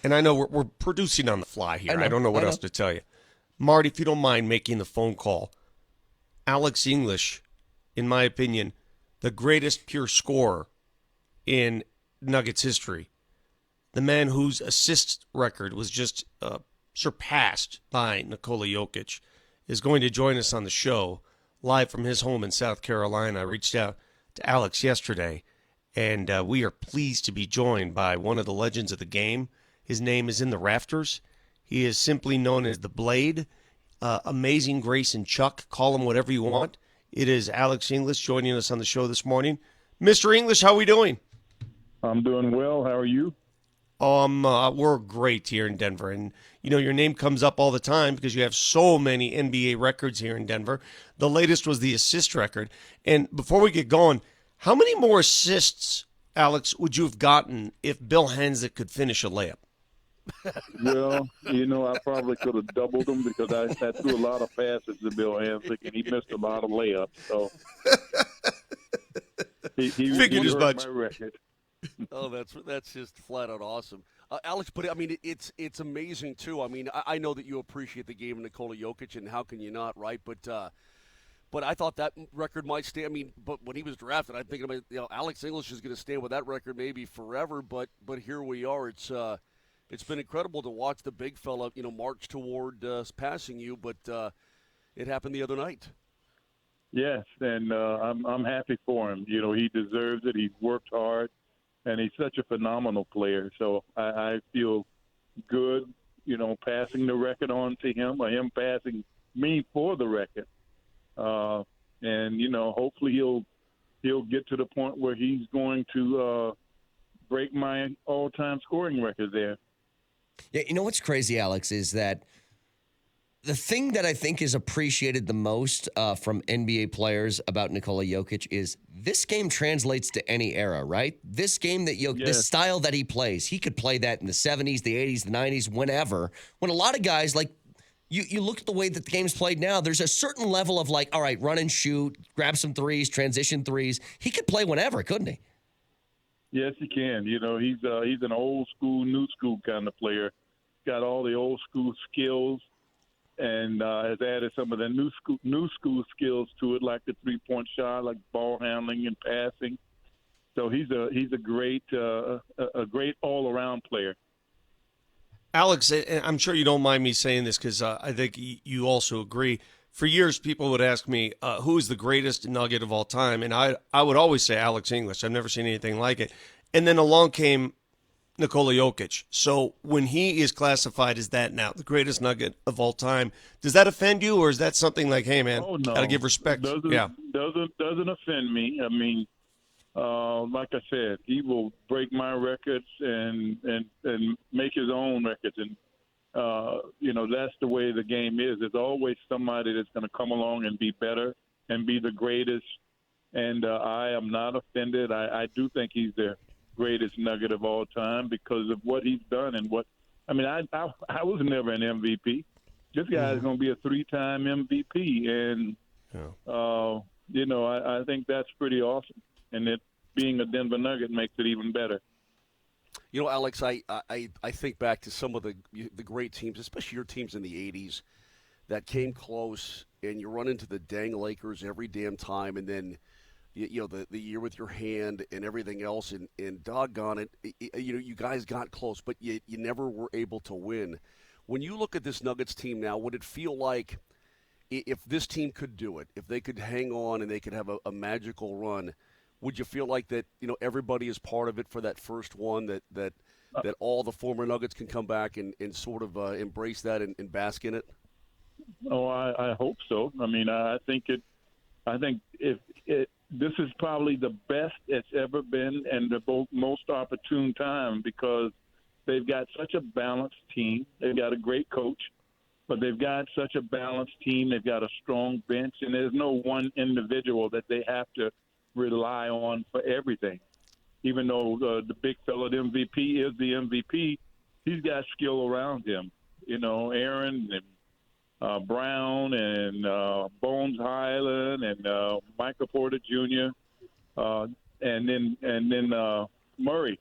and I know we're producing on the fly I here. I know. don't know I what else know. to tell you. Marty, if you don't mind making the phone call, Alex English, in my opinion, the greatest pure scorer in Nuggets history. The man whose assist record was just surpassed by Nikola Jokic is going to join us on the show live from his home in South Carolina. I reached out to Alex yesterday, and we are pleased to be joined by one of the legends of the game. His name is in the rafters. He is simply known as the Blade. Amazing Grace and Chuck. Call him whatever you want. It is Alex English joining us on the show this morning. Mr. English, how are we doing? I'm doing well. How are you? We're great here in Denver, and your name comes up all the time because you have so many NBA records here in Denver. The latest was the assist record, and before we get going, how many more assists, Alex, would you have gotten if Bill Hanzik could finish a layup? Well, I probably could have doubled them because I threw a lot of passes to Bill Hansick, and he missed a lot of layups. So Figured he as hurt much. my record. Oh, that's just flat out awesome, Alex. But I mean, it's amazing too. I mean, I know that you appreciate the game of Nikola Jokic, and how can you not, right? But I thought that record might stay. I mean, but when he was drafted, I'm thinking about Alex English is going to stand with that record maybe forever. But here we are. It's been incredible to watch the big fella march toward passing you. But it happened the other night. Yes, and I'm happy for him. He deserves it. He's worked hard, and he's such a phenomenal player. So I feel good, passing the record on to him, or him passing me for the record. And hopefully he'll get to the point where he's going to break my all-time scoring record there. Yeah, you know what's crazy, Alex, is that the thing that I think is appreciated the most from NBA players about Nikola Jokic is this game translates to any era, right? This game that this style that he plays, he could play that in the 70s, the 80s, the 90s, whenever. When a lot of guys, like, you look at the way that the game's played now, there's a certain level of like, all right, run and shoot, grab some threes, transition threes. He could play whenever, couldn't he? Yes, he can. He's an old school, new school kind of player. Got all the old school skills, and has added some of the new school skills to it, like the 3-point shot, like ball handling and passing. So he's a great all around player. Alex, I'm sure you don't mind me saying this because I think you also agree. For years, people would ask me, who is the greatest Nugget of all time? And I would always say Alex English. I've never seen anything like it. And then along came Nikola Jokic. So when he is classified as that now, the greatest Nugget of all time, does that offend you, or is that something like, hey, man, Oh no, got to give respect? Yeah. Doesn't offend me. I mean, like I said, he will break my records and make his own records, and that's the way the game is. There's always somebody that's going to come along and be better and be the greatest. And I am not offended. I do think he's the greatest Nugget of all time because of what he's done and what. I mean, I was never an MVP. This guy is going to be a 3-time MVP, and I think that's pretty awesome. And that being a Denver Nugget makes it even better. Alex, I think back to some of the great teams, especially your teams in the '80s, that came close, and you run into the dang Lakers every damn time, and then the year with your hand and everything else, and doggone it, you guys got close, but you never were able to win. When you look at this Nuggets team now, would it feel like if this team could do it, if they could hang on and they could have a magical run, would you feel like that everybody is part of it for that first one, that all the former Nuggets can come back and sort of embrace that and bask in it? Oh, I hope so. I mean, I think if this is probably the best it's ever been and the most opportune time because they've got such a balanced team. They've got a great coach, but they've got such a balanced team. They've got a strong bench, and there's no one individual that they have to rely on for everything. Even though the big fella, the MVP, is the MVP, he's got skill around him. Aaron and Brown and Bones Highland and Michael Porter Jr. And then Murray.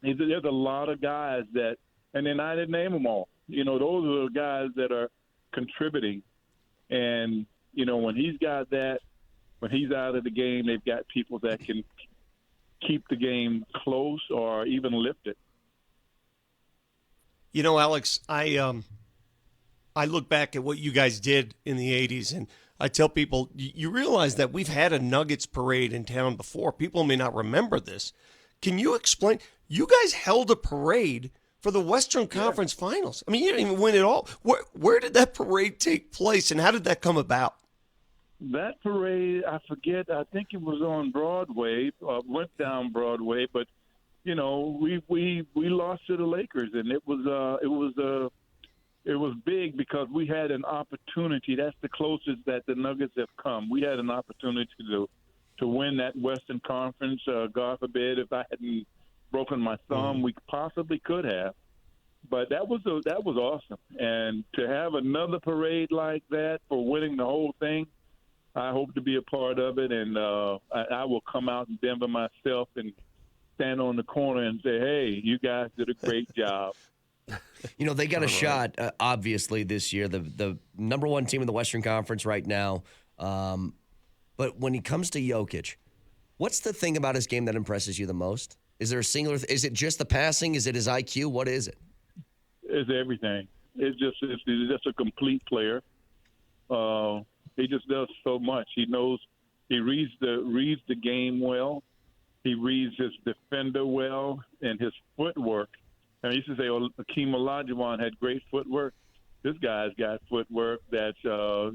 There's a lot of guys that And then I didn't name them all. Those are the guys that are contributing. And, when he's got that, when he's out of the game, they've got people that can keep the game close or even lift it. Alex, I look back at what you guys did in the 80s, and I tell people, you realize that we've had a Nuggets parade in town before. People may not remember this. Can you explain? You guys held a parade for the Western Conference Finals. I mean, you didn't even win it all. Where did that parade take place, and how did that come about? That parade, I forget. I think it was on Broadway, went down Broadway, but we lost to the Lakers, and it was big because we had an opportunity. That's the closest that the Nuggets have come. We had an opportunity to win that Western Conference. God forbid, if I hadn't broken my thumb, we possibly could have. But that was awesome, and to have another parade like that for winning the whole thing, I hope to be a part of it, and I will come out in Denver myself and stand on the corner and say, "Hey, you guys did a great job." They got a shot, obviously, this year. The number one team in the Western Conference right now. But when it comes to Jokic, what's the thing about his game that impresses you the most? Is there a singular? Is it just the passing? Is it his IQ? What is it? It's everything. It's just a complete player. He just does so much. He knows. He reads the game well. He reads his defender well, and his footwork. I used to say Akeem Olajuwon had great footwork. This guy's got footwork that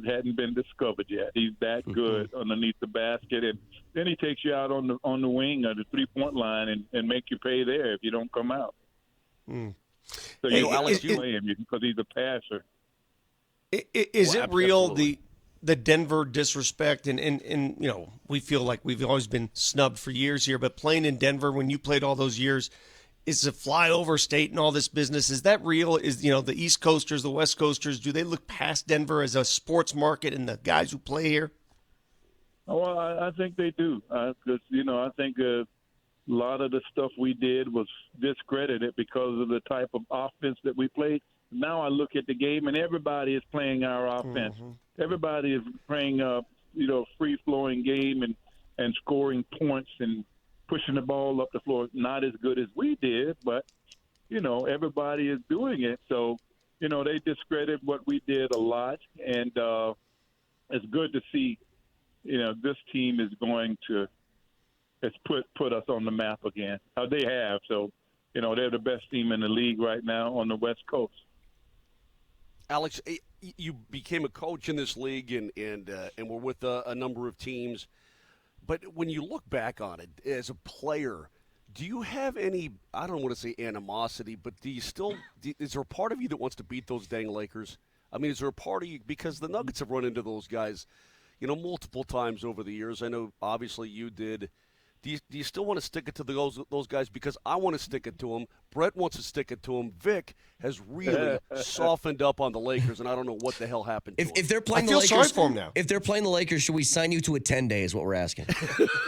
hadn't been discovered yet. He's that good underneath the basket, and then he takes you out on the wing or the 3-point line and make you pay there if you don't come out. So Alex, you play him because he's a passer. Is it real absolutely. the Denver disrespect and we feel like we've always been snubbed for years here, but playing in Denver when you played all those years, is a flyover state and all this business, is that real? Is the East Coasters, the West Coasters, do they look past Denver as a sports market and the guys who play here? Well, I think they do because I think a lot of the stuff we did was discredited because of the type of offense that we played. Now I look at the game and everybody is playing our offense. Everybody is playing free-flowing game and scoring points and pushing the ball up the floor. Not as good as we did, but everybody is doing it. So they discredit what we did a lot, and it's good to see this team is going to put us on the map again. They have. So they're the best team in the league right now on the West Coast. Alex, you became a coach in this league and were with a number of teams. But when you look back on it as a player, do you have any, I don't want to say animosity, but is there a part of you that wants to beat those dang Lakers? I mean, is there a part of you, because the Nuggets have run into those guys, multiple times over the years. I know obviously you did. Do you still want to stick it to those guys? Because I want to stick it to them. Brett wants to stick it to them. Vic has really softened up on the Lakers, and I don't know what the hell happened to him. If they're playing I feel the Lakers, sorry for him now. If they're playing the Lakers, should we sign you to a 10-day? Is what we're asking.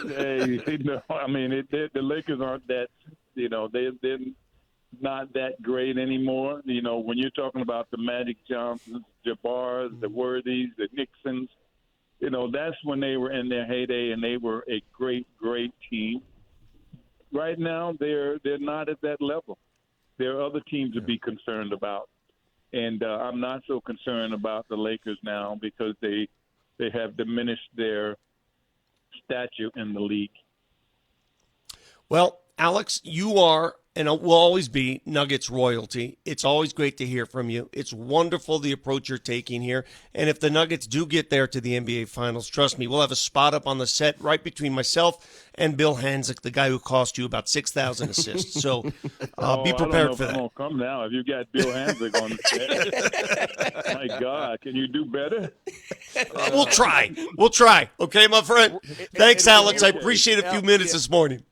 Hey, I mean, the Lakers aren't that. They're not that great anymore. When you're talking about the Magic Johnsons, Jabbars, the Worthies, the Nixons. That's when they were in their heyday, and they were a great, great team. Right now, they're not at that level. There are other teams to be concerned about, and I'm not so concerned about the Lakers now because they have diminished their stature in the league. Well, Alex, you are and will always be Nuggets royalty. It's always great to hear from you. It's wonderful the approach you're taking here. And if the Nuggets do get there to the NBA Finals, trust me, we'll have a spot up on the set right between myself and Bill Hanzik, the guy who cost you about 6,000 assists. So be prepared for that. I'm going to come now if you got Bill Hanzik on the set. My God, can you do better? We'll try. We'll try. Okay, my friend? Thanks, Alex. I appreciate a few minutes this morning.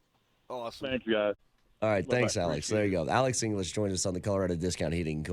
Awesome. Thanks, guys. All right, thanks, Bye-bye. Alex. There you go. Alex English joined us on the Colorado Discount Heating and Cooling.